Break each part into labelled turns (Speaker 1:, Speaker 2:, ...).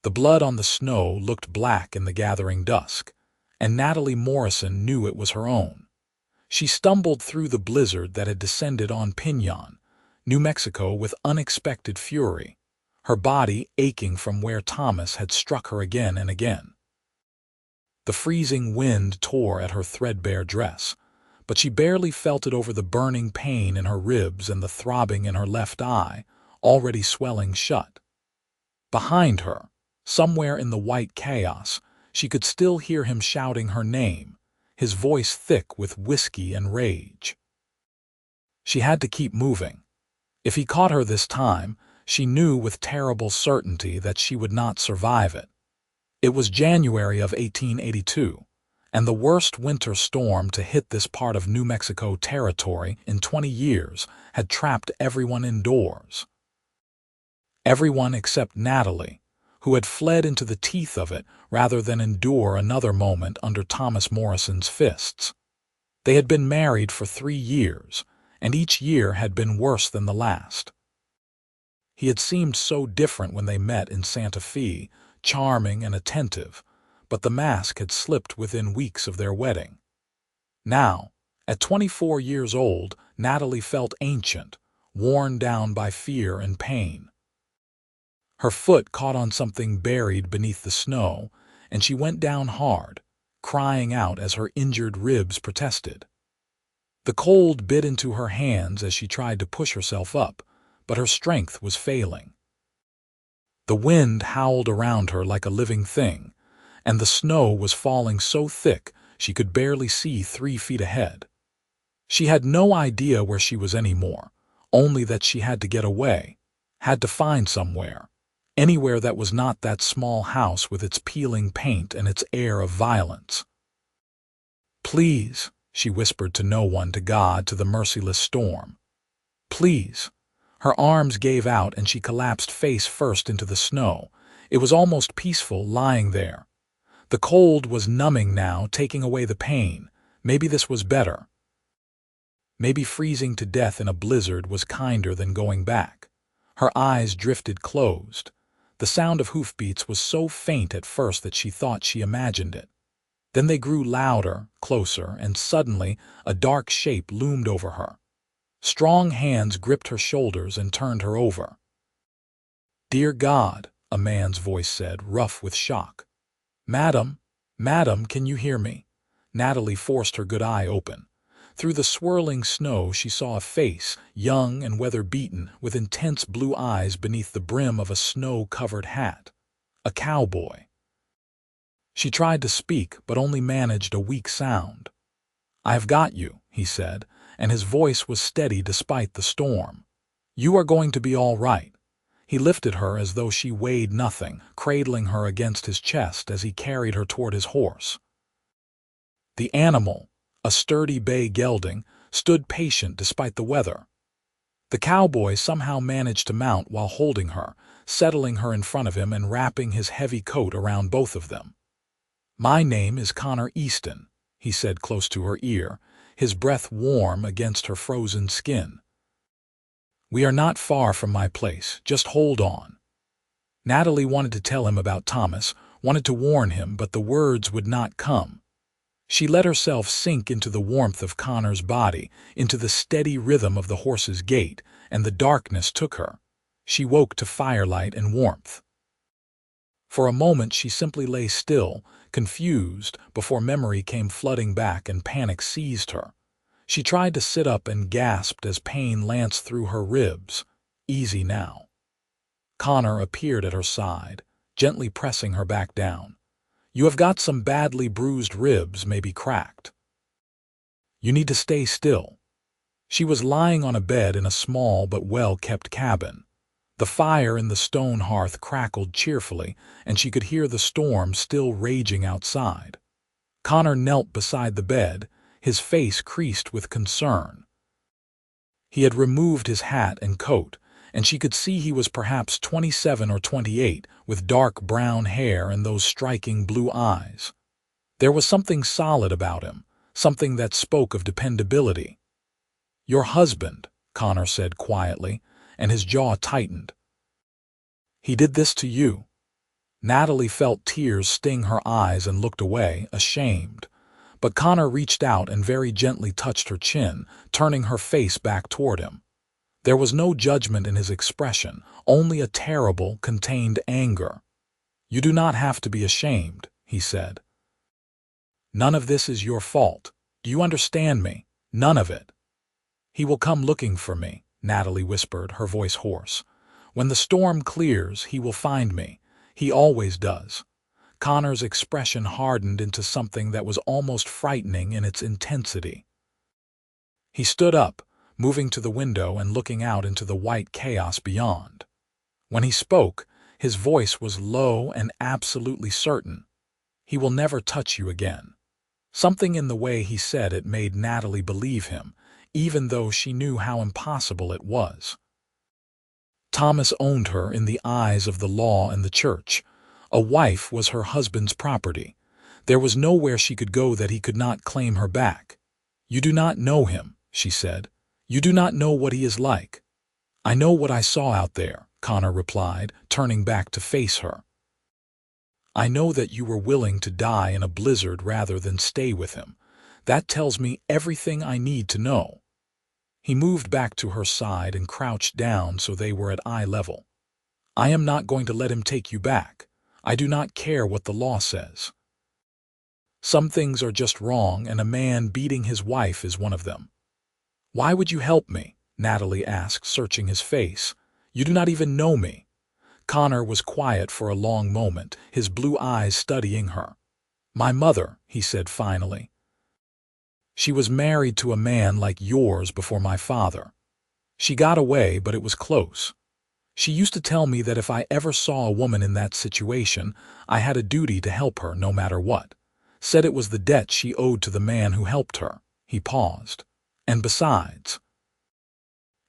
Speaker 1: The blood on the snow looked black in the gathering dusk, and Natalie Morrison knew it was her own. She stumbled through the blizzard that had descended on Piñon, New Mexico, with unexpected fury, her body aching from where Thomas had struck her again and again. The freezing wind tore at her threadbare dress, but she barely felt it over the burning pain in her ribs and the throbbing in her left eye, already swelling shut. Behind her, somewhere in the white chaos, she could still hear him shouting her name, his voice thick with whiskey and rage. She had to keep moving. If he caught her this time, she knew with terrible certainty that she would not survive it. It was January of 1882, and the worst winter storm to hit this part of New Mexico territory in 20 years had trapped everyone indoors. Everyone except Natalie, who had fled into the teeth of it rather than endure another moment under Thomas Morrison's fists. They had been married for 3 years, and each year had been worse than the last. He had seemed so different when they met in Santa Fe, charming and attentive, but the mask had slipped within weeks of their wedding. Now, at 24 years old, Natalie felt ancient, worn down by fear and pain. Her foot caught on something buried beneath the snow, and she went down hard, crying out as her injured ribs protested. The cold bit into her hands as she tried to push herself up, but her strength was failing. The wind howled around her like a living thing, and the snow was falling so thick she could barely see 3 feet ahead. She had no idea where she was anymore, only that she had to get away, had to find somewhere, anywhere that was not that small house with its peeling paint and its air of violence. "Please," she whispered to no one, to God, to the merciless storm. "Please." Her arms gave out and she collapsed face first into the snow. It was almost peaceful lying there. The cold was numbing now, taking away the pain. Maybe this was better. Maybe freezing to death in a blizzard was kinder than going back. Her eyes drifted closed. The sound of hoofbeats was so faint at first that she thought she imagined it. Then they grew louder, closer, and suddenly a dark shape loomed over her. Strong hands gripped her shoulders and turned her over. "Dear God," a man's voice said, rough with shock. "Madam, madam, can you hear me?" Natalie forced her good eye open. Through the swirling snow she saw a face, young and weather-beaten, with intense blue eyes beneath the brim of a snow-covered hat. A cowboy. She tried to speak, but only managed a weak sound. "I've got you," he said, and his voice was steady despite the storm. "You are going to be all right." He lifted her as though she weighed nothing, cradling her against his chest as he carried her toward his horse. The animal, a sturdy bay gelding, stood patient despite the weather. The cowboy somehow managed to mount while holding her, settling her in front of him and wrapping his heavy coat around both of them. "My name is Connor Easton," he said close to her ear, his breath warm against her frozen skin. "We are not far from my place. Just hold on." Natalie wanted to tell him about Thomas, wanted to warn him, but the words would not come. She let herself sink into the warmth of Connor's body, into the steady rhythm of the horse's gait, and the darkness took her. She woke to firelight and warmth. For a moment she simply lay still, confused, before memory came flooding back and panic seized her. She tried to sit up and gasped as pain lanced through her ribs. Easy now. Connor appeared at her side, gently pressing her back down. "You have got some badly bruised ribs, maybe cracked. You need to stay still." She was lying on a bed in a small but well-kept cabin. The fire in the stone hearth crackled cheerfully, and she could hear the storm still raging outside. Connor knelt beside the bed, his face creased with concern. He had removed his hat and coat, and she could see he was perhaps 27 or 28, with dark brown hair and those striking blue eyes. There was something solid about him, something that spoke of dependability. "Your husband," Connor said quietly, and his jaw tightened. "He did this to you?" Natalie felt tears sting her eyes and looked away, ashamed. But Connor reached out and very gently touched her chin, turning her face back toward him. There was no judgment in his expression, only a terrible, contained anger. "You do not have to be ashamed," he said. "None of this is your fault. Do you understand me? None of it." "He will come looking for me," Natalie whispered, her voice hoarse. "When the storm clears, he will find me. He always does." Connor's expression hardened into something that was almost frightening in its intensity. He stood up, moving to the window and looking out into the white chaos beyond. When he spoke, his voice was low and absolutely certain. "He will never touch you again." Something in the way he said it made Natalie believe him, even though she knew how impossible it was. Thomas owned her in the eyes of the law and the church. A wife was her husband's property. There was nowhere she could go that he could not claim her back. "You do not know him," she said. "You do not know what he is like." "I know what I saw out there," Connor replied, turning back to face her. "I know that you were willing to die in a blizzard rather than stay with him. That tells me everything I need to know." He moved back to her side and crouched down so they were at eye level. "I am not going to let him take you back. I do not care what the law says. Some things are just wrong, and a man beating his wife is one of them." "Why would you help me?" Natalie asked, searching his face. "You do not even know me." Connor was quiet for a long moment, his blue eyes studying her. "My mother," he said finally. "She was married to a man like yours before my father. She got away, but it was close. She used to tell me that if I ever saw a woman in that situation, I had a duty to help her no matter what. Said it was the debt she owed to the man who helped her." He paused. "And besides,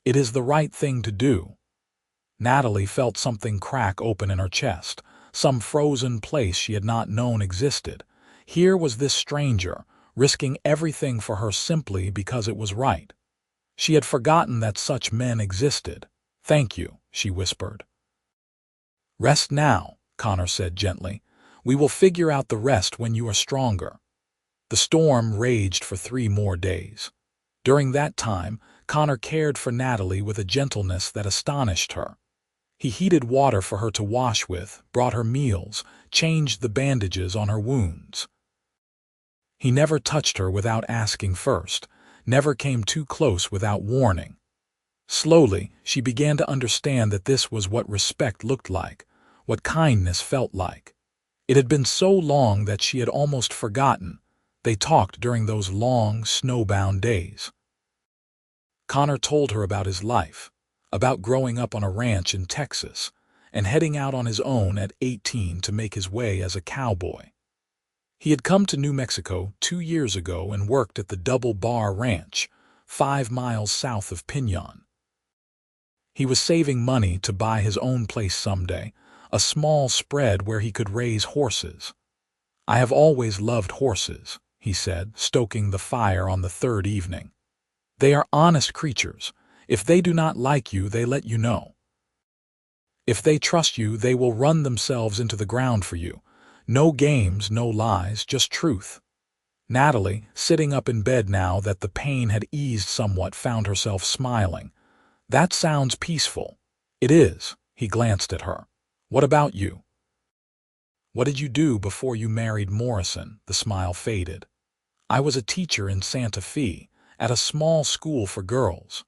Speaker 1: it is the right thing to do." Natalie felt something crack open in her chest, some frozen place she had not known existed. Here was this stranger, risking everything for her simply because it was right. She had forgotten that such men existed. "Thank you," she whispered. "Rest now," Connor said gently. "We will figure out the rest when you are stronger." The storm raged for 3 more days. During that time, Connor cared for Natalie with a gentleness that astonished her. He heated water for her to wash with, brought her meals, changed the bandages on her wounds. He never touched her without asking first, never came too close without warning. Slowly, she began to understand that this was what respect looked like, what kindness felt like. It had been so long that she had almost forgotten. They talked during those long, snowbound days. Connor told her about his life, about growing up on a ranch in Texas, and heading out on his own at 18 to make his way as a cowboy. He had come to New Mexico 2 years ago and worked at the Double Bar Ranch, 5 miles south of Piñon. He was saving money to buy his own place someday, a small spread where he could raise horses. "I have always loved horses," he said, stoking the fire on the 3rd evening. "They are honest creatures. If they do not like you, they let you know. If they trust you, they will run themselves into the ground for you. No games, no lies, just truth." Natalie, sitting up in bed now that the pain had eased somewhat, found herself smiling. "That sounds peaceful." "It is." He glanced at her. "What about you?" "What did you do before you married Morrison?" The smile faded. "I was a teacher in Santa Fe, at a small school for girls."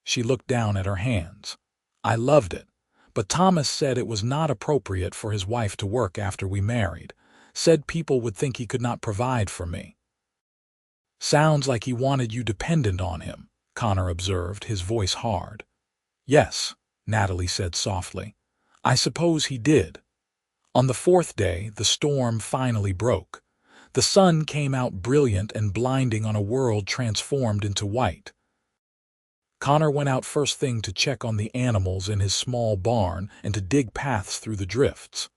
Speaker 1: She looked down at her hands. "I loved it, but Thomas said it was not appropriate for his wife to work after we married. Said people would think he could not provide for me." "Sounds like he wanted you dependent on him," Connor observed, his voice hard. "Yes," Natalie said softly. "I suppose he did." On the 4th day, the storm finally broke. The sun came out brilliant and blinding on a world transformed into white. Connor went out first thing to check on the animals in his small barn and to dig paths through the drifts.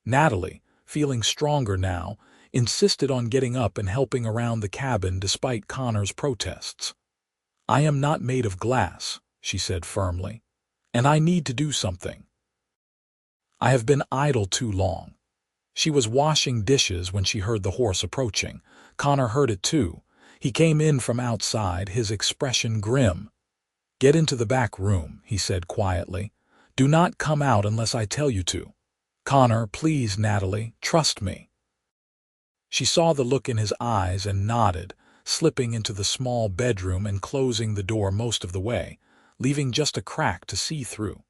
Speaker 1: Natalie, feeling stronger now, insisted on getting up and helping around the cabin despite Connor's protests. "I am not made of glass," she said firmly, "and I need to do something. I have been idle too long. She was washing dishes when she heard the horse approaching. Connor heard it too. He came in from outside, his expression grim. "Get into the back room," he said quietly. "Do not come out unless I tell you to." "Connor, please, Natalie, trust me." She saw the look in his eyes and nodded, slipping into the small bedroom and closing the door most of the way, leaving just a crack to see through.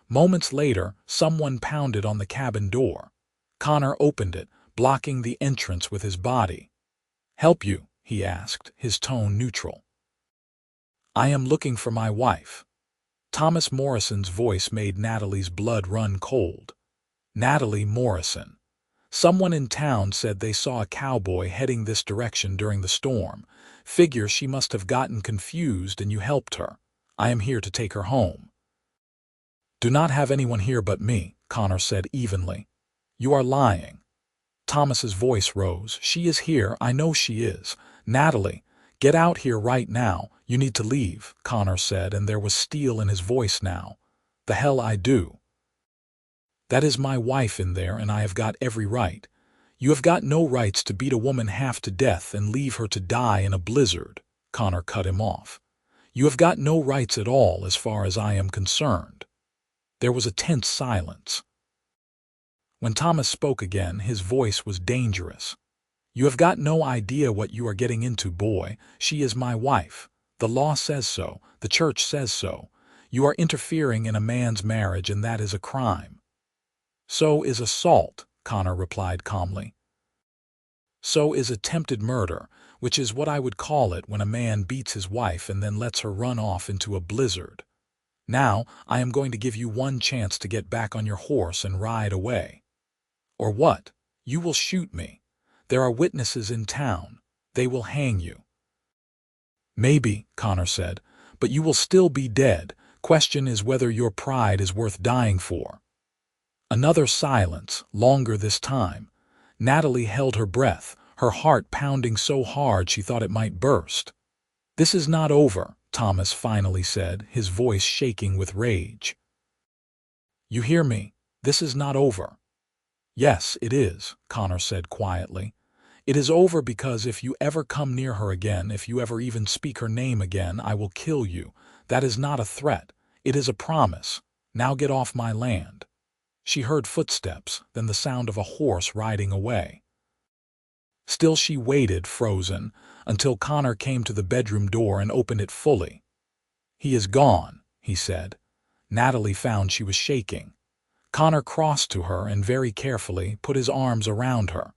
Speaker 1: Moments later, someone pounded on the cabin door. Connor opened it, blocking the entrance with his body. "Help you?" he asked, his tone neutral. "I am looking for my wife." Thomas Morrison's voice made Natalie's blood run cold. Natalie Morrison. Someone in town said they saw a cowboy heading this direction during the storm. Figure she must have gotten confused and you helped her. I am here to take her home. "Do not have anyone here but me," Connor said evenly. "You are lying." Thomas's voice rose. "She is here, I know she is. Natalie, get out here right now. You need to leave," Connor said, and there was steel in his voice now. "The hell I do. That is my wife in there, and I have got every right. You have got no rights to beat a woman half to death and leave her to die in a blizzard." Connor cut him off. "You have got no rights at all as far as I am concerned." There was a tense silence. When Thomas spoke again, his voice was dangerous. "You have got no idea what you are getting into, boy. She is my wife. The law says so. The church says so. You are interfering in a man's marriage, and that is a crime." "So is assault," Connor replied calmly. "So is attempted murder, which is what I would call it when a man beats his wife and then lets her run off into a blizzard. Now, I am going to give you one chance to get back on your horse and ride away. Or what? You will shoot me. There are witnesses in town. They will hang you." "Maybe," Connor said, "but you will still be dead. Question is whether your pride is worth dying for." Another silence, longer this time. Natalie held her breath, her heart pounding so hard she thought it might burst. "This is not over," Thomas finally said, his voice shaking with rage. "You hear me? This is not over." "Yes, it is," Connor said quietly. "It is over because if you ever come near her again, if you ever even speak her name again, I will kill you. That is not a threat. It is a promise. Now get off my land." She heard footsteps, then the sound of a horse riding away. Still she waited, frozen, until Connor came to the bedroom door and opened it fully. "He is gone," he said. Natalie found she was shaking. Connor crossed to her and very carefully put his arms around her.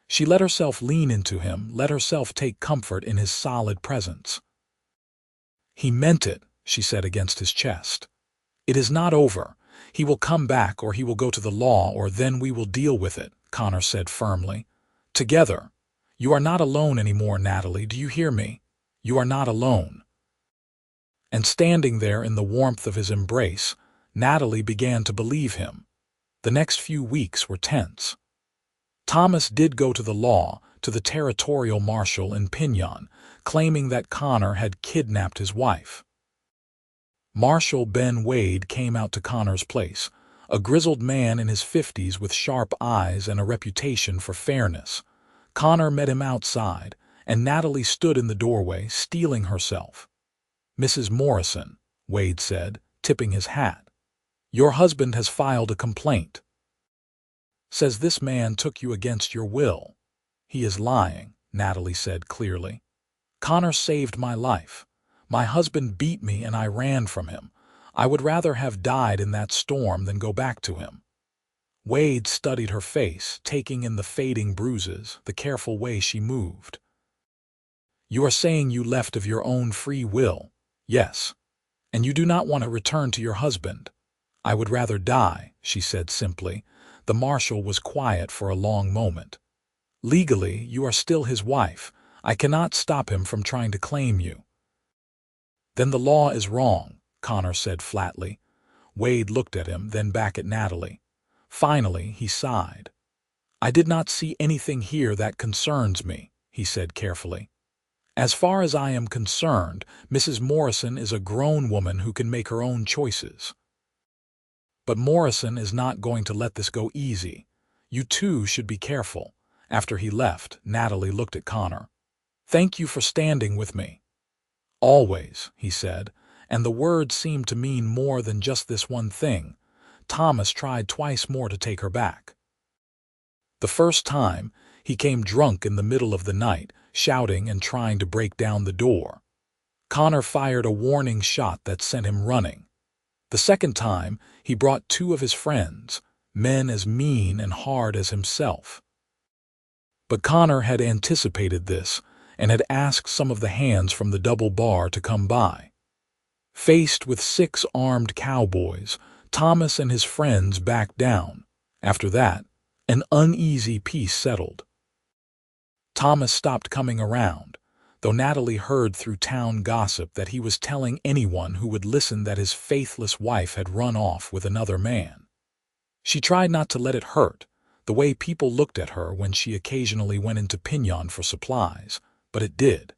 Speaker 1: She let herself lean into him, let herself take comfort in his solid presence. "He meant it," she said against his chest. "It is not over. He will come back, or he will go to the law, or then we will deal with it," Connor said firmly. "Together. You are not alone anymore, Natalie, do you hear me? You are not alone." And standing there in the warmth of his embrace, Natalie began to believe him. The next few weeks were tense. Thomas did go to the law, to the territorial marshal in Pinyon, claiming that Connor had kidnapped his wife. Marshal Ben Wade came out to Connor's place, a grizzled man in his 50s with sharp eyes and a reputation for fairness. Connor met him outside, and Natalie stood in the doorway, steeling herself. "Mrs. Morrison," Wade said, tipping his hat, "your husband has filed a complaint. Says this man took you against your will." "He is lying," Natalie said clearly. "Connor saved my life. My husband beat me and I ran from him. I would rather have died in that storm than go back to him." Wade studied her face, taking in the fading bruises, the careful way she moved. "You are saying you left of your own free will?" "Yes." "And you do not want to return to your husband?" "I would rather die," she said simply. The marshal was quiet for a long moment. "Legally, you are still his wife. I cannot stop him from trying to claim you." "Then the law is wrong," Connor said flatly. Wade looked at him, then back at Natalie. Finally, he sighed. "I did not see anything here that concerns me," he said carefully. "As far as I am concerned, Mrs. Morrison is a grown woman who can make her own choices. But Morrison is not going to let this go easy. You two should be careful." After he left, Natalie looked at Connor. "Thank you for standing with me." "Always," he said, and the words seemed to mean more than just this one thing. Thomas tried twice more to take her back. The first time, he came drunk in the middle of the night, shouting and trying to break down the door. Connor fired a warning shot that sent him running. The second time, he brought two of his friends, men as mean and hard as himself. But Connor had anticipated this and had asked some of the hands from the double bar to come by. Faced with 6 armed cowboys, Thomas and his friends backed down. After that, an uneasy peace settled. Thomas stopped coming around, though Natalie heard through town gossip that he was telling anyone who would listen that his faithless wife had run off with another man. She tried not to let it hurt, the way people looked at her when she occasionally went into Pinyon for supplies, but it did.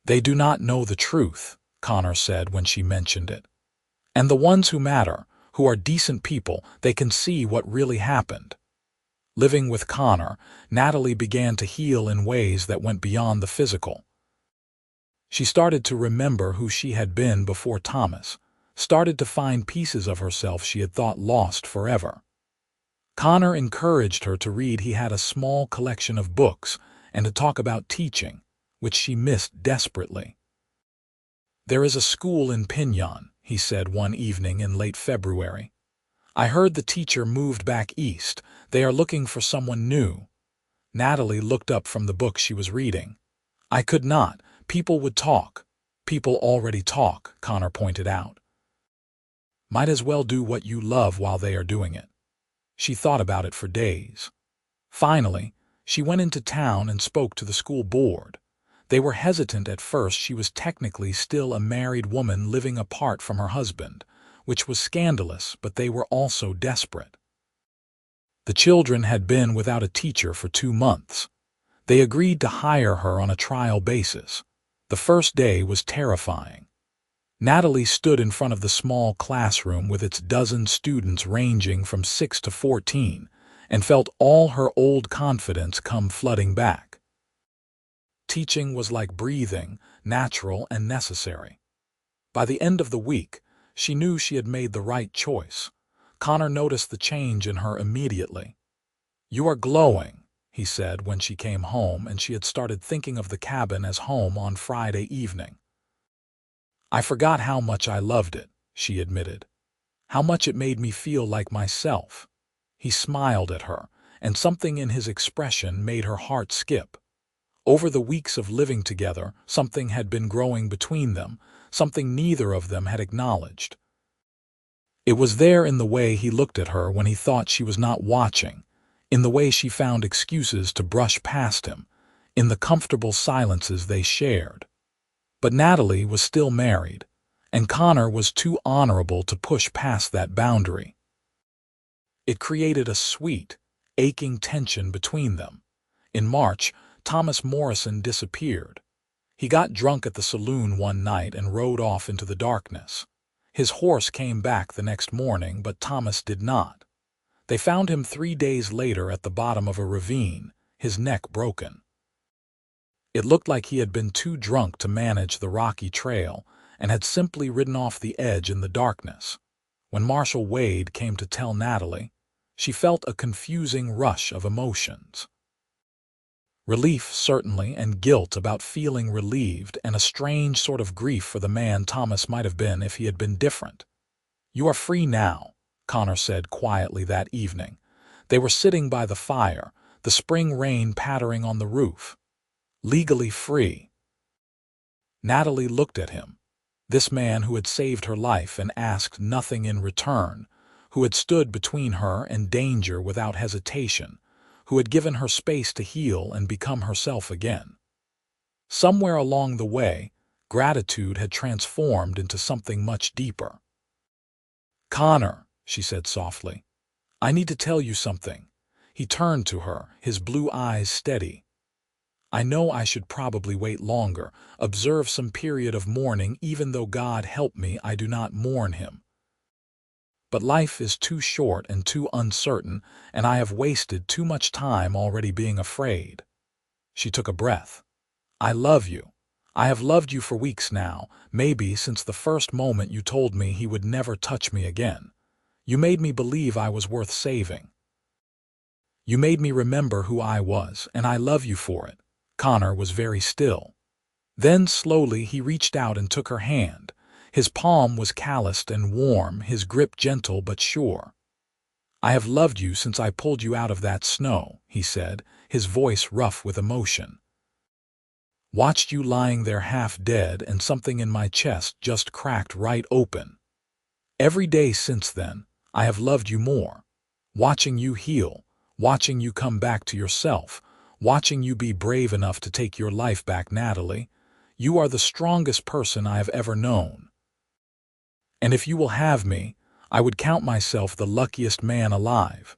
Speaker 1: "They do not know the truth," Connor said when she mentioned it. "And the ones who matter, who are decent people, they can see what really happened." Living with Connor, Natalie began to heal in ways that went beyond the physical. She started to remember who she had been before Thomas, started to find pieces of herself she had thought lost forever. Connor encouraged her to read. He had a small collection of books and to talk about teaching, which she missed desperately. "There is a school in Pinyon," he said one evening in late February. "I heard the teacher moved back east. They are looking for someone new." Natalie looked up from the book she was reading. "I could not. People would talk." "People already talk," Connor pointed out. "Might as well do what you love while they are doing it." She thought about it for days. Finally, she went into town and spoke to the school board. They were hesitant at first. She was technically still a married woman living apart from her husband, which was scandalous, but they were also desperate. The children had been without a teacher for 2 months. They agreed to hire her on a trial basis. The first day was terrifying. Natalie stood in front of the small classroom with its dozen students ranging from 6 to 14 and felt all her old confidence come flooding back. Teaching was like breathing, natural and necessary. By the end of the week, she knew she had made the right choice. Connor noticed the change in her immediately. "You are glowing," he said when she came home and she had started thinking of the cabin as home on Friday evening. "I forgot how much I loved it," she admitted. "How much it made me feel like myself." He smiled at her, and something in his expression made her heart skip. Over the weeks of living together, something had been growing between them, something neither of them had acknowledged. It was there in the way he looked at her when he thought she was not watching, in the way she found excuses to brush past him, in the comfortable silences they shared. But Natalie was still married, and Connor was too honorable to push past that boundary. It created a sweet, aching tension between them. In March, Thomas Morrison disappeared. He got drunk at the saloon one night and rode off into the darkness. His horse came back the next morning, but Thomas did not. They found him 3 days later at the bottom of a ravine, his neck broken. It looked like he had been too drunk to manage the rocky trail and had simply ridden off the edge in the darkness. When Marshal Wade came to tell Natalie, she felt a confusing rush of emotions. Relief, certainly, and guilt about feeling relieved, and a strange sort of grief for the man Thomas might have been if he had been different. "You are free now," Connor said quietly that evening. They were sitting by the fire, the spring rain pattering on the roof. "Legally free." Natalie looked at him. This man who had saved her life and asked nothing in return, who had stood between her and danger without hesitation, who had given her space to heal and become herself again. Somewhere along the way, gratitude had transformed into something much deeper. "Connor," she said softly, "I need to tell you something." He turned to her, his blue eyes steady. "I know I should probably wait longer, observe some period of mourning, even though God help me, I do not mourn him." But life is too short and too uncertain, and I have wasted too much time already being afraid." She took a breath. "I love you. I have loved you for weeks now, maybe since the first moment you told me he would never touch me again. You made me believe I was worth saving. You made me remember who I was, and I love you for it." Connor was very still. Then slowly he reached out and took her hand. His palm was calloused and warm, his grip gentle but sure. "I have loved you since I pulled you out of that snow," he said, his voice rough with emotion. "Watched you lying there half dead, and something in my chest just cracked right open. Every day since then, I have loved you more. Watching you heal, watching you come back to yourself, watching you be brave enough to take your life back, Natalie. You are the strongest person I have ever known. And if you will have me, I would count myself the luckiest man alive."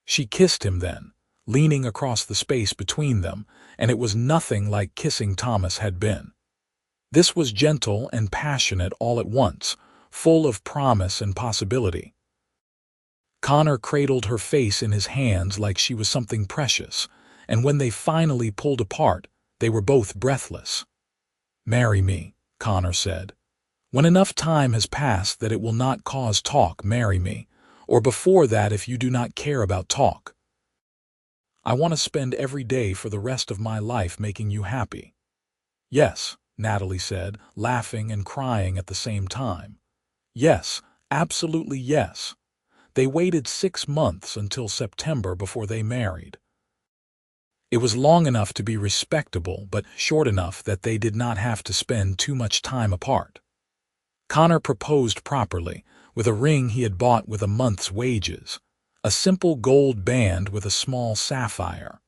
Speaker 1: She kissed him then, leaning across the space between them, and it was nothing like kissing Thomas had been. This was gentle and passionate all at once, full of promise and possibility. Connor cradled her face in his hands like she was something precious, and when they finally pulled apart, they were both breathless. "Marry me," Connor said. "When enough time has passed that it will not cause talk, marry me, or before that if you do not care about talk. I want to spend every day for the rest of my life making you happy." "Yes," Natalie said, laughing and crying at the same time. "Yes, absolutely yes." They waited 6 months until September before they married. It was long enough to be respectable, but short enough that they did not have to spend too much time apart. Connor proposed properly, with a ring he had bought with a month's wages, a simple gold band with a small sapphire.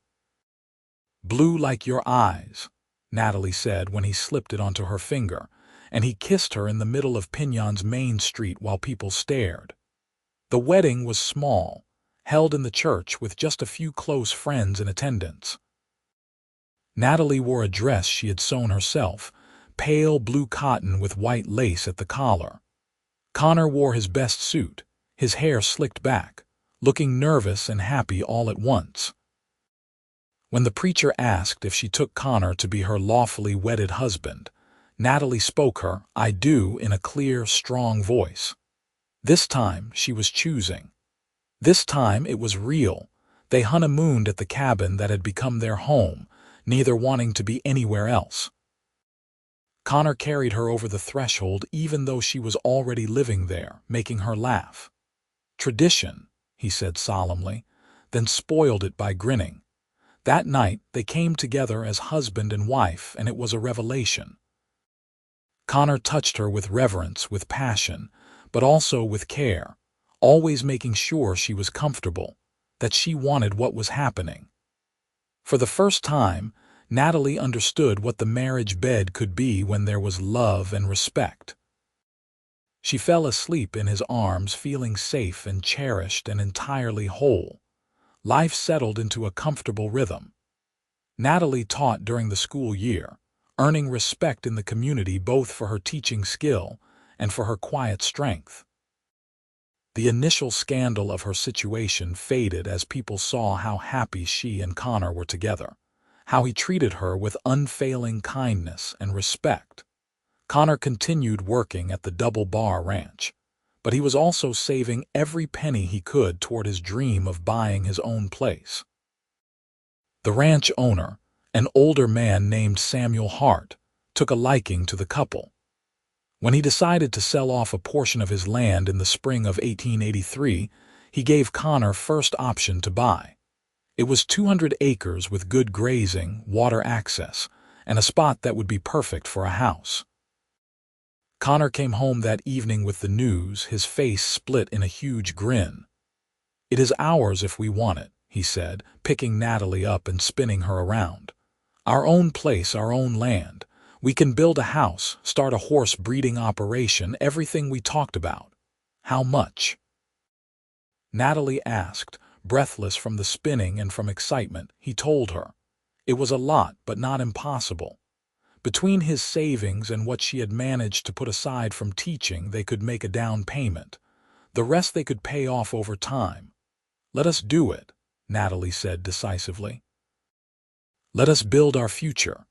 Speaker 1: "Blue like your eyes," Natalie said when he slipped it onto her finger, and he kissed her in the middle of Pignon's main street while people stared. The wedding was small, held in the church with just a few close friends in attendance. Natalie wore a dress she had sewn herself, pale blue cotton with white lace at the collar. Connor wore his best suit, his hair slicked back, looking nervous and happy all at once. When the preacher asked if she took Connor to be her lawfully wedded husband, Natalie spoke her "I do" in a clear, strong voice. This time she was choosing. This time it was real. They honeymooned at the cabin that had become their home, neither wanting to be anywhere else. Connor carried her over the threshold even though she was already living there, making her laugh. "Tradition," he said solemnly, then spoiled it by grinning. That night they came together as husband and wife, and it was a revelation. Connor touched her with reverence, with passion, but also with care, always making sure she was comfortable, that she wanted what was happening. For the first time, Natalie understood what the marriage bed could be when there was love and respect. She fell asleep in his arms, feeling safe and cherished and entirely whole. Life settled into a comfortable rhythm. Natalie taught during the school year, earning respect in the community both for her teaching skill and for her quiet strength. The initial scandal of her situation faded as people saw how happy she and Connor were together, how he treated her with unfailing kindness and respect. Connor continued working at the Double Bar Ranch, but he was also saving every penny he could toward his dream of buying his own place. The ranch owner, an older man named Samuel Hart, took a liking to the couple. When he decided to sell off a portion of his land in the spring of 1883, he gave Connor first option to buy. It was 200 acres with good grazing, water access, and a spot that would be perfect for a house. Connor came home that evening with the news, his face split in a huge grin. "It is ours if we want it," he said, picking Natalie up and spinning her around. "Our own place, our own land. We can build a house, start a horse breeding operation, everything we talked about." "How much?" Natalie asked, breathless from the spinning and from excitement. He told her. It was a lot, but not impossible. Between his savings and what she had managed to put aside from teaching, they could make a down payment. The rest they could pay off over time. Let us do it, Natalie said decisively. Let us build our future.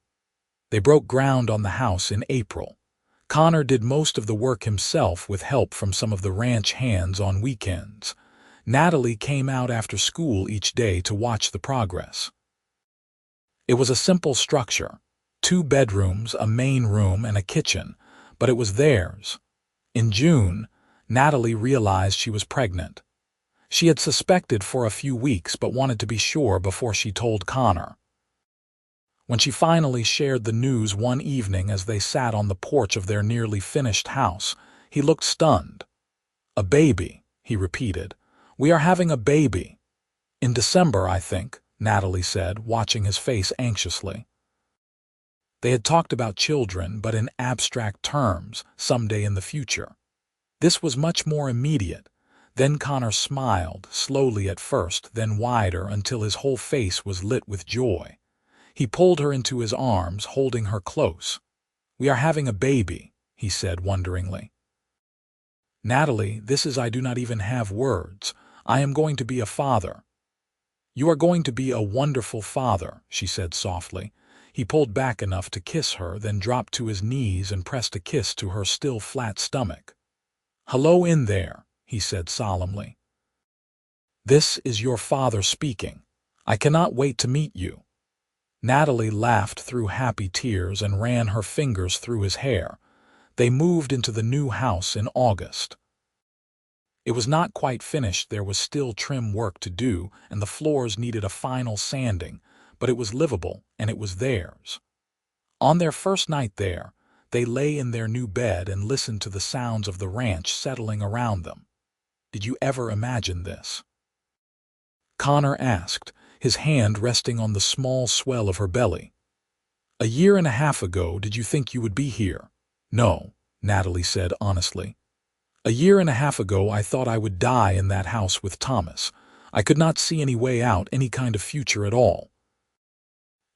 Speaker 1: They broke ground on the house in April. Connor did most of the work himself with help from some of the ranch hands on weekends. Natalie came out after school each day to watch the progress. It was a simple structure, 2 bedrooms, a main room, and a kitchen, but it was theirs. In June, Natalie realized she was pregnant. She had suspected for a few weeks but wanted to be sure before she told Connor. When she finally shared the news one evening as they sat on the porch of their nearly finished house, he looked stunned. "A baby," he repeated. "We are having a baby." "In December, I think," Natalie said, watching his face anxiously. They had talked about children, but in abstract terms, someday in the future. This was much more immediate. Then Connor smiled, slowly at first, then wider until his whole face was lit with joy. He pulled her into his arms, holding her close. "We are having a baby," he said wonderingly. "Natalie, I do not even have words. I am going to be a father." "You are going to be a wonderful father," she said softly. He pulled back enough to kiss her, then dropped to his knees and pressed a kiss to her still flat stomach. "Hello in there," he said solemnly. "This is your father speaking. I cannot wait to meet you." Natalie laughed through happy tears and ran her fingers through his hair. They moved into the new house in August. It was not quite finished. There was still trim work to do, and the floors needed a final sanding, but it was livable, and it was theirs. On their first night there, they lay in their new bed and listened to the sounds of the ranch settling around them. "Did you ever imagine this?" Connor asked, his hand resting on the small swell of her belly. "A year and a half ago, did you think you would be here?" "No," Natalie said honestly. "A year and a half ago, I thought I would die in that house with Thomas. I could not see any way out, any kind of future at all."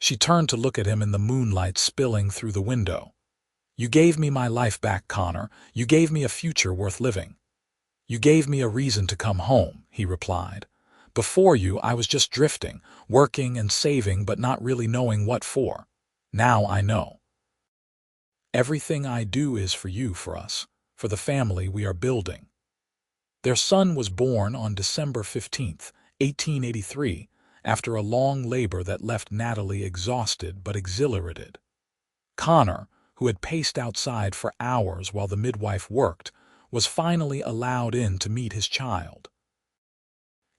Speaker 1: She turned to look at him in the moonlight spilling through the window. "You gave me my life back, Connor. You gave me a future worth living." "You gave me a reason to come home," he replied. "Before you, I was just drifting, working and saving but not really knowing what for. Now I know. Everything I do is for you, for us, for the family we are building." Their son was born on December 15th, 1883, after a long labor that left Natalie exhausted but exhilarated. Connor, who had paced outside for hours while the midwife worked, was finally allowed in to meet his child.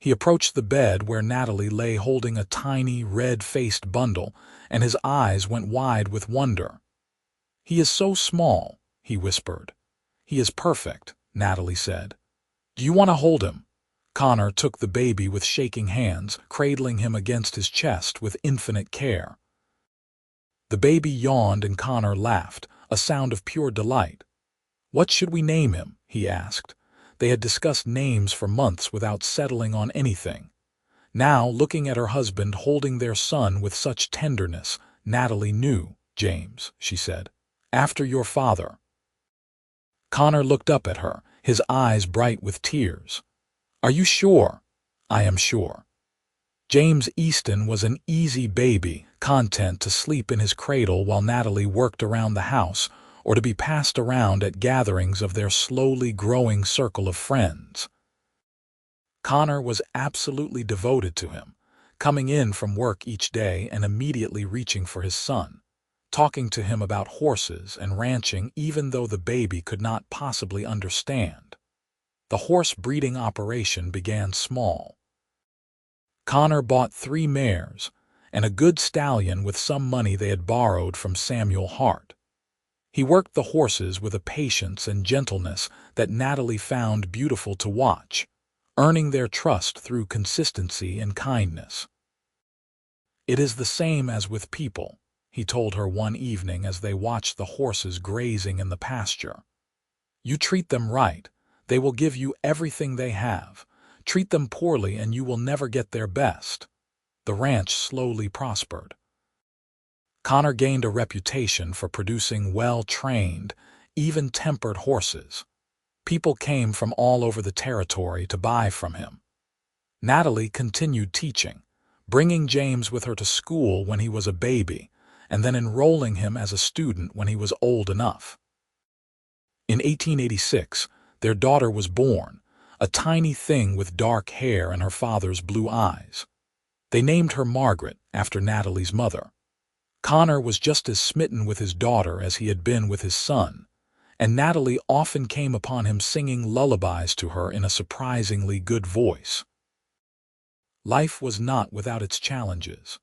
Speaker 1: He approached the bed where Natalie lay holding a tiny, red-faced bundle, and his eyes went wide with wonder. "He is so small," he whispered. "He is perfect," Natalie said. "Do you want to hold him?" Connor took the baby with shaking hands, cradling him against his chest with infinite care. The baby yawned and Connor laughed, a sound of pure delight. "What should we name him?" he asked. They had discussed names for months without settling on anything. Now, looking at her husband holding their son with such tenderness, Natalie knew. "James," she said. "After your father." Connor looked up at her, his eyes bright with tears. "Are you sure?" "I am sure." James Easton was an easy baby, content to sleep in his cradle while Natalie worked around the house, or to be passed around at gatherings of their slowly growing circle of friends. Connor was absolutely devoted to him, coming in from work each day and immediately reaching for his son, talking to him about horses and ranching even though the baby could not possibly understand. The horse breeding operation began small. Connor bought 3 mares and a good stallion with some money they had borrowed from Samuel Hart. He worked the horses with a patience and gentleness that Natalie found beautiful to watch, earning their trust through consistency and kindness. "It is the same as with people," he told her one evening as they watched the horses grazing in the pasture. "You treat them right, they will give you everything they have. Treat them poorly and you will never get their best." The ranch slowly prospered. Connor gained a reputation for producing well-trained, even-tempered horses. People came from all over the territory to buy from him. Natalie continued teaching, bringing James with her to school when he was a baby, and then enrolling him as a student when he was old enough. In 1886, their daughter was born, a tiny thing with dark hair and her father's blue eyes. They named her Margaret, after Natalie's mother. Connor was just as smitten with his daughter as he had been with his son, and Natalie often came upon him singing lullabies to her in a surprisingly good voice. Life was not without its challenges.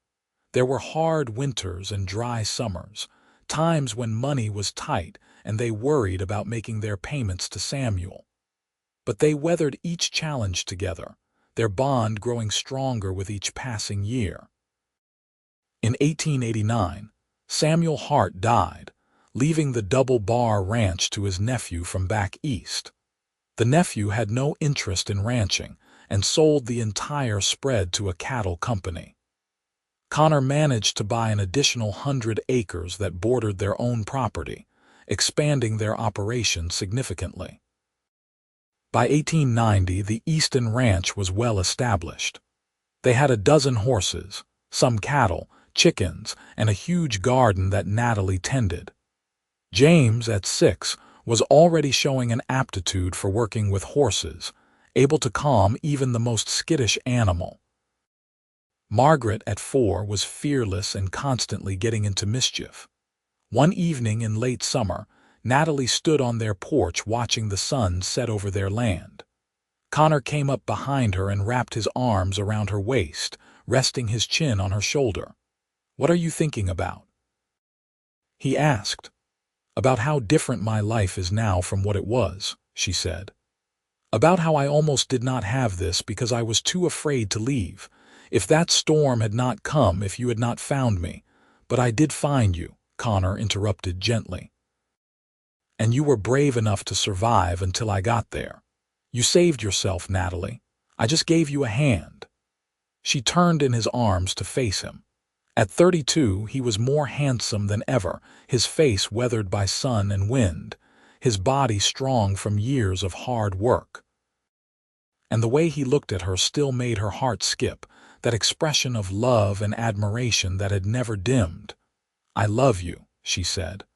Speaker 1: There were hard winters and dry summers, times when money was tight and they worried about making their payments to Samuel. But they weathered each challenge together, their bond growing stronger with each passing year. In 1889, Samuel Hart died, leaving the Double Bar Ranch to his nephew from back east. The nephew had no interest in ranching and sold the entire spread to a cattle company. Connor managed to buy an additional 100 acres that bordered their own property, expanding their operation significantly. By 1890, the Easton Ranch was well established. They had a dozen horses, some cattle, chickens, and a huge garden that Natalie tended. James, at 6, was already showing an aptitude for working with horses, able to calm even the most skittish animal. Margaret, at 4, was fearless and constantly getting into mischief. One evening in late summer, Natalie stood on their porch watching the sun set over their land. Connor came up behind her and wrapped his arms around her waist, resting his chin on her shoulder. "What are you thinking about?" he asked. "About how different my life is now from what it was," she said. "About how I almost did not have this because I was too afraid to leave. If that storm had not come, if you had not found me. But I did find you," Connor interrupted gently. "And you were brave enough to survive until I got there. You saved yourself, Natalie. I just gave you a hand." She turned in his arms to face him. At 32, he was more handsome than ever, his face weathered by sun and wind, his body strong from years of hard work. And the way he looked at her still made her heart skip, that expression of love and admiration that had never dimmed. "I love you," she said.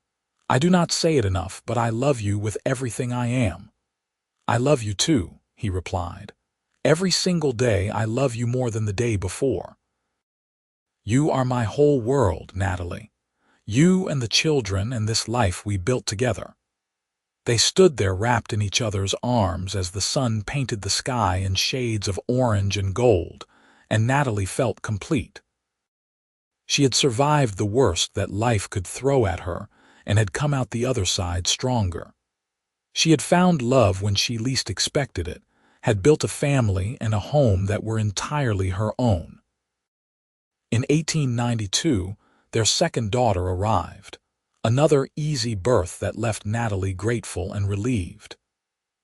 Speaker 1: "I do not say it enough, but I love you with everything I am." "I love you too," he replied. "Every single day I love you more than the day before. You are my whole world, Natalie. You and the children and this life we built together." They stood there wrapped in each other's arms as the sun painted the sky in shades of orange and gold, and Natalie felt complete. She had survived the worst that life could throw at her and had come out the other side stronger. She had found love when she least expected it, had built a family and a home that were entirely her own. In 1892, their second daughter arrived, another easy birth that left Natalie grateful and relieved.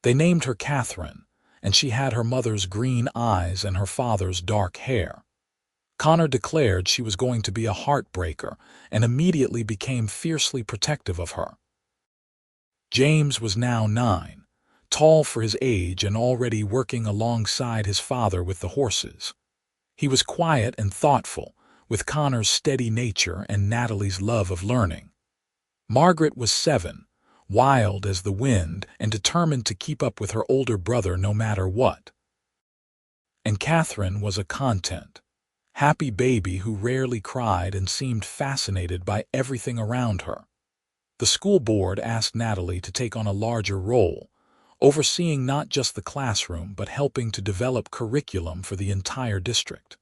Speaker 1: They named her Catherine, and she had her mother's green eyes and her father's dark hair. Connor declared she was going to be a heartbreaker and immediately became fiercely protective of her. James was now 9, tall for his age and already working alongside his father with the horses. He was quiet and thoughtful, with Connor's steady nature and Natalie's love of learning. Margaret was 7, wild as the wind and determined to keep up with her older brother no matter what. And Catherine was a content, happy baby who rarely cried and seemed fascinated by everything around her. The school board asked Natalie to take on a larger role, overseeing not just the classroom but helping to develop curriculum for the entire district.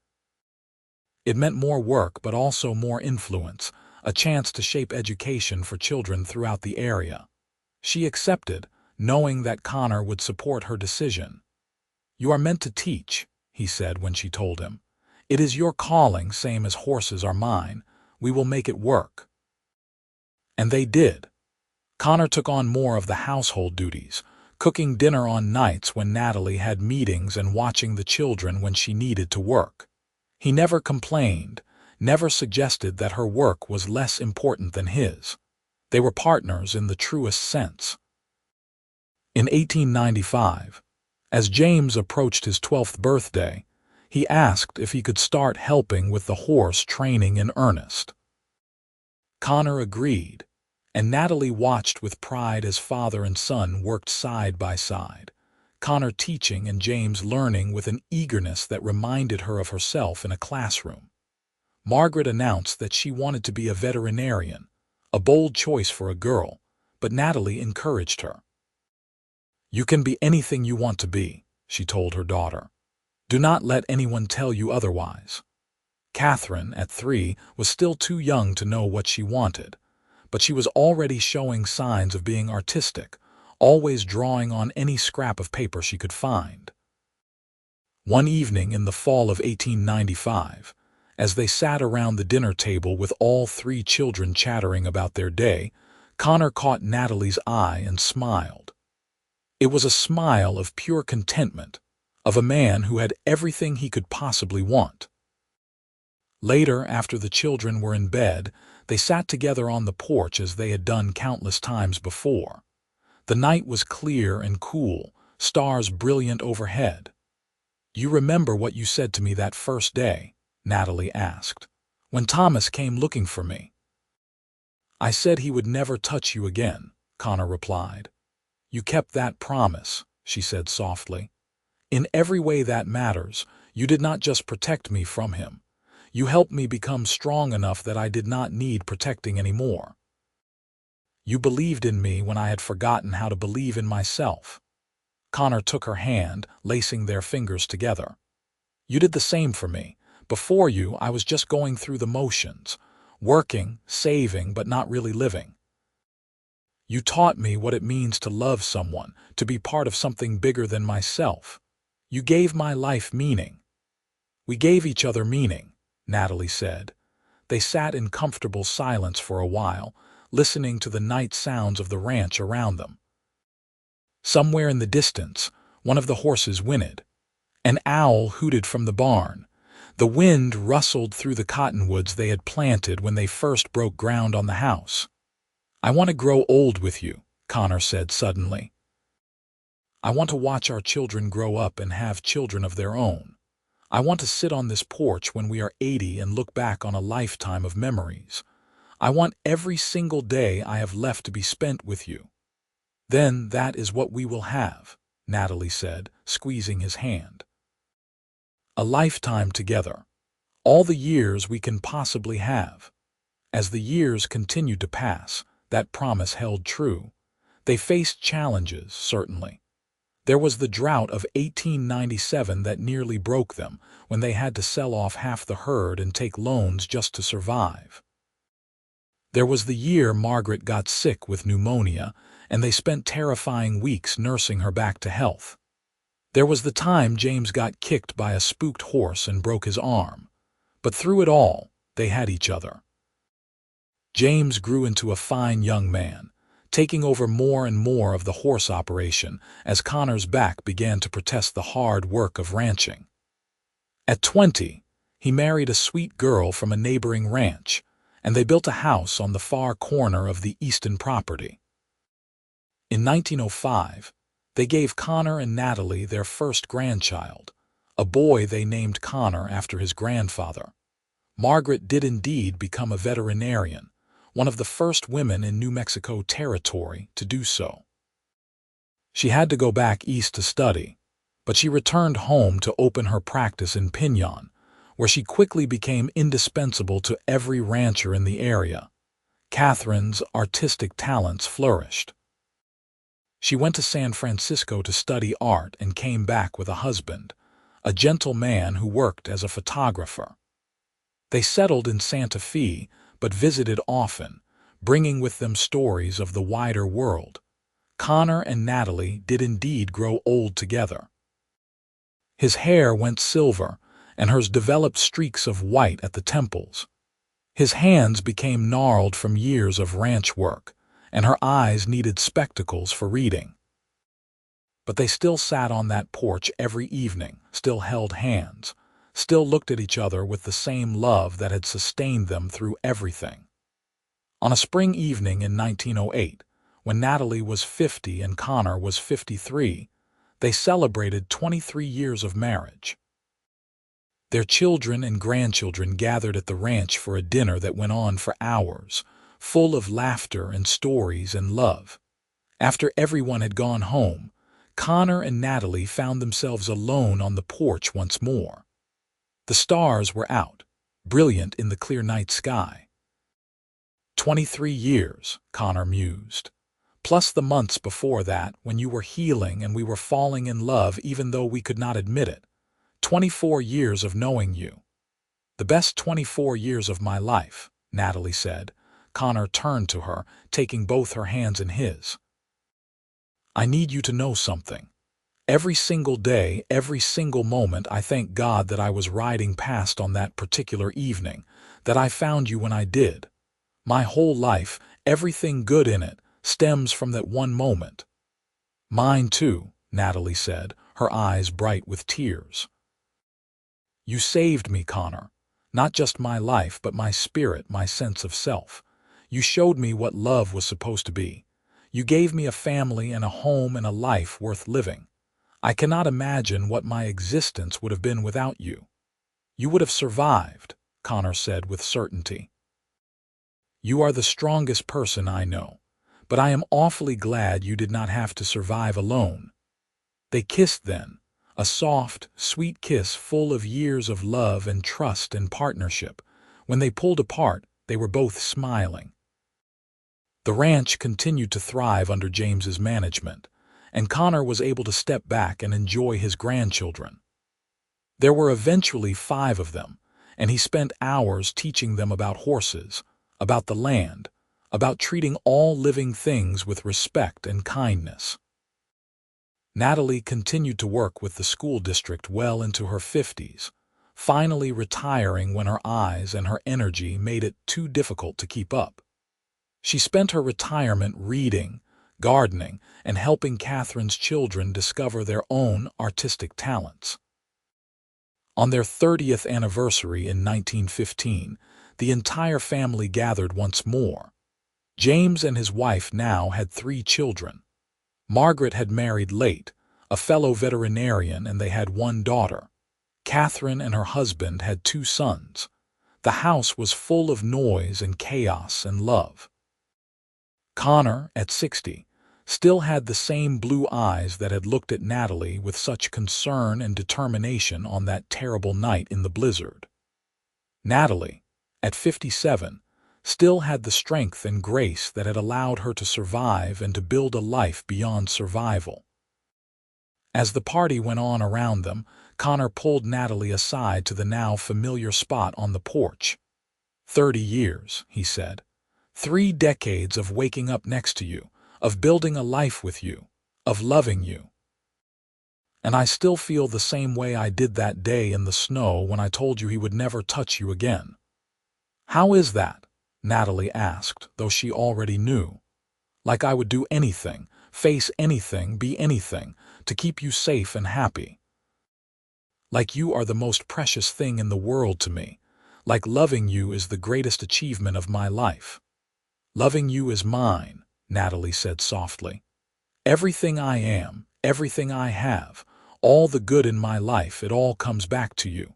Speaker 1: It meant more work but also more influence, a chance to shape education for children throughout the area. She accepted, knowing that Connor would support her decision. "You are meant to teach," he said when she told him. "It is your calling, same as horses are mine. We will make it work." And they did. Connor took on more of the household duties, cooking dinner on nights when Natalie had meetings and watching the children when she needed to work. He never complained, never suggested that her work was less important than his. They were partners in the truest sense. In 1895, as James approached his 12th birthday, he asked if he could start helping with the horse training in earnest. Connor agreed, and Natalie watched with pride as father and son worked side by side, Connor teaching and James learning with an eagerness that reminded her of herself in a classroom. Margaret announced that she wanted to be a veterinarian, a bold choice for a girl, but Natalie encouraged her. "You can be anything you want to be," she told her daughter. "Do not let anyone tell you otherwise." Catherine, at 3, was still too young to know what she wanted, but she was already showing signs of being artistic, always drawing on any scrap of paper she could find. One evening in the fall of 1895, as they sat around the dinner table with all 3 children chattering about their day, Connor caught Natalie's eye and smiled. It was a smile of pure contentment, of a man who had everything he could possibly want. Later, after the children were in bed, they sat together on the porch as they had done countless times before. The night was clear and cool, stars brilliant overhead. "You remember what you said to me that first day?" Natalie asked, "when Thomas came looking for me." "I said he would never touch you again," Connor replied. "You kept that promise," she said softly. "In every way that matters, you did not just protect me from him. You helped me become strong enough that I did not need protecting anymore. You believed in me when I had forgotten how to believe in myself." Connor took her hand, lacing their fingers together. "You did the same for me. Before you, I was just going through the motions, working, saving, but not really living. You taught me what it means to love someone, to be part of something bigger than myself. You gave my life meaning." "We gave each other meaning," Natalie said. They sat in comfortable silence for a while, listening to the night sounds of the ranch around them. Somewhere in the distance, one of the horses whinnied. An owl hooted from the barn. The wind rustled through the cottonwoods they had planted when they first broke ground on the house. "I want to grow old with you," Connor said suddenly. "I want to watch our children grow up and have children of their own. I want to sit on this porch when we are 80 and look back on a lifetime of memories. I want every single day I have left to be spent with you." "Then that is what we will have," Natalie said, squeezing his hand. "A lifetime together. All the years we can possibly have." As the years continued to pass, that promise held true. They faced challenges, certainly. There was the drought of 1897 that nearly broke them, when they had to sell off half the herd and take loans just to survive. There was the year Margaret got sick with pneumonia, and they spent terrifying weeks nursing her back to health. There was the time James got kicked by a spooked horse and broke his arm. But through it all, they had each other. James grew into a fine young man, taking over more and more of the horse operation as Connor's back began to protest the hard work of ranching. At 20, he married a sweet girl from a neighboring ranch, and they built a house on the far corner of the Easton property. In 1905, they gave Connor and Natalie their first grandchild, a boy they named Connor after his grandfather. Margaret did indeed become a veterinarian, one of the first women in New Mexico Territory to do so. She had to go back east to study, but she returned home to open her practice in Piñon, where she quickly became indispensable to every rancher in the area. Catherine's artistic talents flourished. She went to San Francisco to study art and came back with a husband, a gentle man who worked as a photographer. They settled in Santa Fe, but visited often, bringing with them stories of the wider world. Connor and Natalie did indeed grow old together. His hair went silver, and hers developed streaks of white at the temples. His hands became gnarled from years of ranch work, and her eyes needed spectacles for reading. But they still sat on that porch every evening, still held hands, still looked at each other with the same love that had sustained them through everything. On a spring evening in 1908, when Natalie was 50 and Connor was 53, they celebrated 23 years of marriage. Their children and grandchildren gathered at the ranch for a dinner that went on for hours, full of laughter and stories and love. After everyone had gone home, Connor and Natalie found themselves alone on the porch once more. The stars were out, brilliant in the clear night sky. 23 years, Connor mused. Plus the months before that when you were healing and we were falling in love even though we could not admit it. 24 years of knowing you. The best 24 years of my life, Natalie said. Connor turned to her, taking both her hands in his. I need you to know something. Every single day, every single moment, I thank God that I was riding past on that particular evening, that I found you when I did. My whole life, everything good in it, stems from that one moment. Mine too, Natalie said, her eyes bright with tears. You saved me, Connor. Not just my life, but my spirit, my sense of self. You showed me what love was supposed to be. You gave me a family and a home and a life worth living. I cannot imagine what my existence would have been without you. You would have survived, Connor said with certainty. You are the strongest person I know, but I am awfully glad you did not have to survive alone. They kissed then, a soft, sweet kiss full of years of love and trust and partnership. When they pulled apart, they were both smiling. The ranch continued to thrive under James's management, and Connor was able to step back and enjoy his grandchildren. There were eventually 5 of them, and he spent hours teaching them about horses, about the land, about treating all living things with respect and kindness. Natalie continued to work with the school district well into her 50s, finally retiring when her eyes and her energy made it too difficult to keep up. She spent her retirement reading, gardening, and helping Catherine's children discover their own artistic talents. On their 30th anniversary in 1915, the entire family gathered once more. James and his wife now had 3 children. Margaret had married late, a fellow veterinarian, and they had 1 daughter. Catherine and her husband had 2 sons. The house was full of noise and chaos and love. Connor, at 60, still had the same blue eyes that had looked at Natalie with such concern and determination on that terrible night in the blizzard. Natalie, at 57, still had the strength and grace that had allowed her to survive and to build a life beyond survival. As the party went on around them, Connor pulled Natalie aside to the now familiar spot on the porch. 30 years, he said. 3 decades of waking up next to you, of building a life with you, of loving you. And I still feel the same way I did that day in the snow when I told you he would never touch you again. How is that? Natalie asked, though she already knew. Like I would do anything, face anything, be anything, to keep you safe and happy. Like you are the most precious thing in the world to me. Like loving you is the greatest achievement of my life. Loving you is mine, Natalie said softly. Everything I am, everything I have, all the good in my life, it all comes back to you.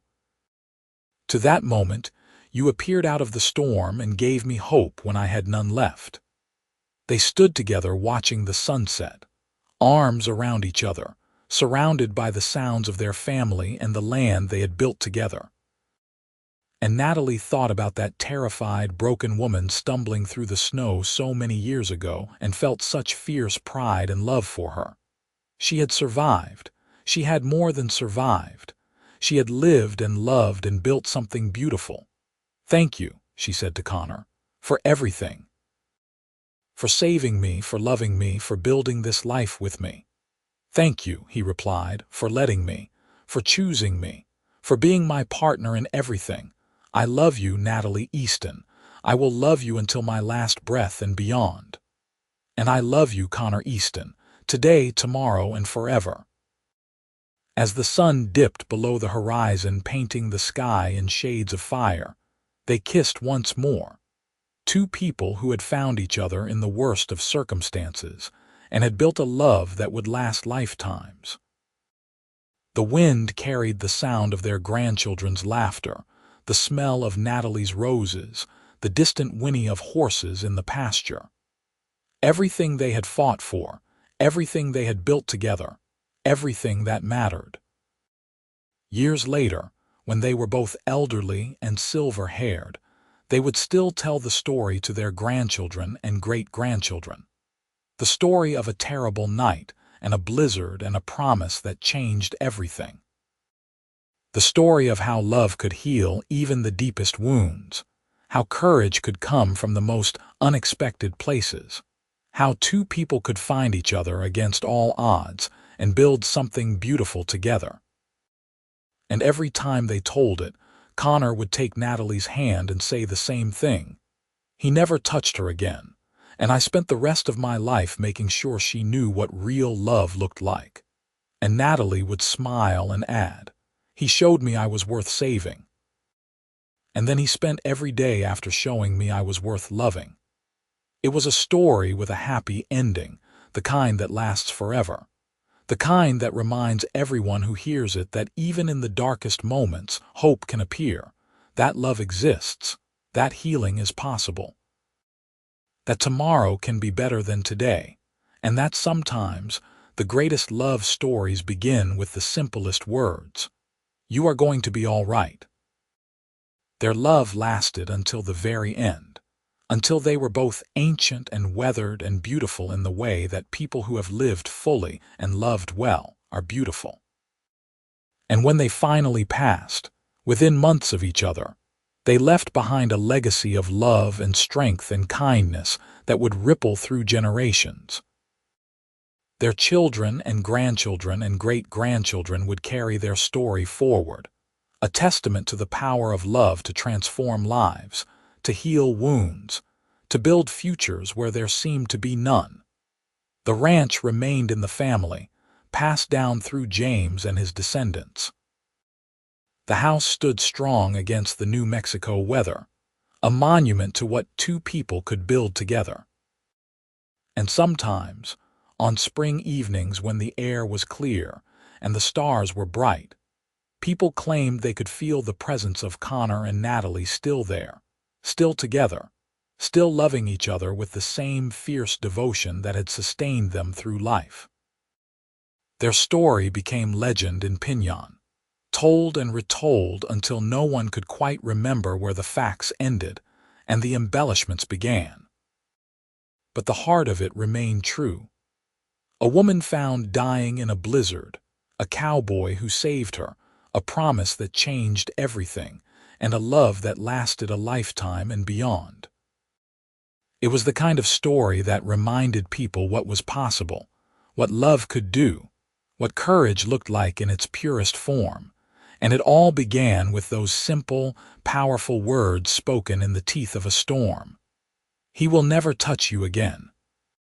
Speaker 1: To that moment, you appeared out of the storm and gave me hope when I had none left. They stood together watching the sunset, arms around each other, surrounded by the sounds of their family and the land they had built together. And Natalie thought about that terrified, broken woman stumbling through the snow so many years ago and felt such fierce pride and love for her. She had survived. She had more than survived. She had lived and loved and built something beautiful. Thank you, she said to Connor, for everything. For saving me, for loving me, for building this life with me. Thank you, he replied, for letting me, for choosing me, for being my partner in everything. I love you, Natalie Easton. I will love you until my last breath and beyond. And I love you, Connor Easton, today, tomorrow, and forever. As the sun dipped below the horizon, painting the sky in shades of fire, they kissed once more. two people who had found each other in the worst of circumstances and had built a love that would last lifetimes. The wind carried the sound of their grandchildren's laughter, the smell of Natalie's roses, the distant whinny of horses in the pasture. Everything they had fought for, everything they had built together, everything that mattered. Years later, when they were both elderly and silver-haired, they would still tell the story to their grandchildren and great-grandchildren. The story of a terrible night and a blizzard and a promise that changed everything. The story of how love could heal even the deepest wounds, how courage could come from the most unexpected places, how two people could find each other against all odds and build something beautiful together. And every time they told it, Connor would take Natalie's hand and say the same thing. He never touched her again, and I spent the rest of my life making sure she knew what real love looked like. And Natalie would smile and add, "He showed me I was worth saving." And then he spent every day after showing me I was worth loving. It was a story with a happy ending, the kind that lasts forever. The kind that reminds everyone who hears it that even in the darkest moments, hope can appear, that love exists, that healing is possible, that tomorrow can be better than today, and that sometimes the greatest love stories begin with the simplest words. You are going to be all right. Their love lasted until the very end, until they were both ancient and weathered and beautiful in the way that people who have lived fully and loved well are beautiful. And when they finally passed, within months of each other, they left behind a legacy of love and strength and kindness that would ripple through generations. Their children and grandchildren and great-grandchildren would carry their story forward, a testament to the power of love to transform lives, to heal wounds, to build futures where there seemed to be none. The ranch remained in the family, passed down through James and his descendants. The house stood strong against the New Mexico weather, a monument to what two people could build together. And sometimes, on spring evenings when the air was clear and the stars were bright, people claimed they could feel the presence of Connor and Natalie still there, still together, still loving each other with the same fierce devotion that had sustained them through life. Their story became legend in Piñon, told and retold until no one could quite remember where the facts ended and the embellishments began. But the heart of it remained true. A woman found dying in a blizzard, a cowboy who saved her, a promise that changed everything, and a love that lasted a lifetime and beyond. It was the kind of story that reminded people what was possible, what love could do, what courage looked like in its purest form, and it all began with those simple, powerful words spoken in the teeth of a storm. He will never touch you again.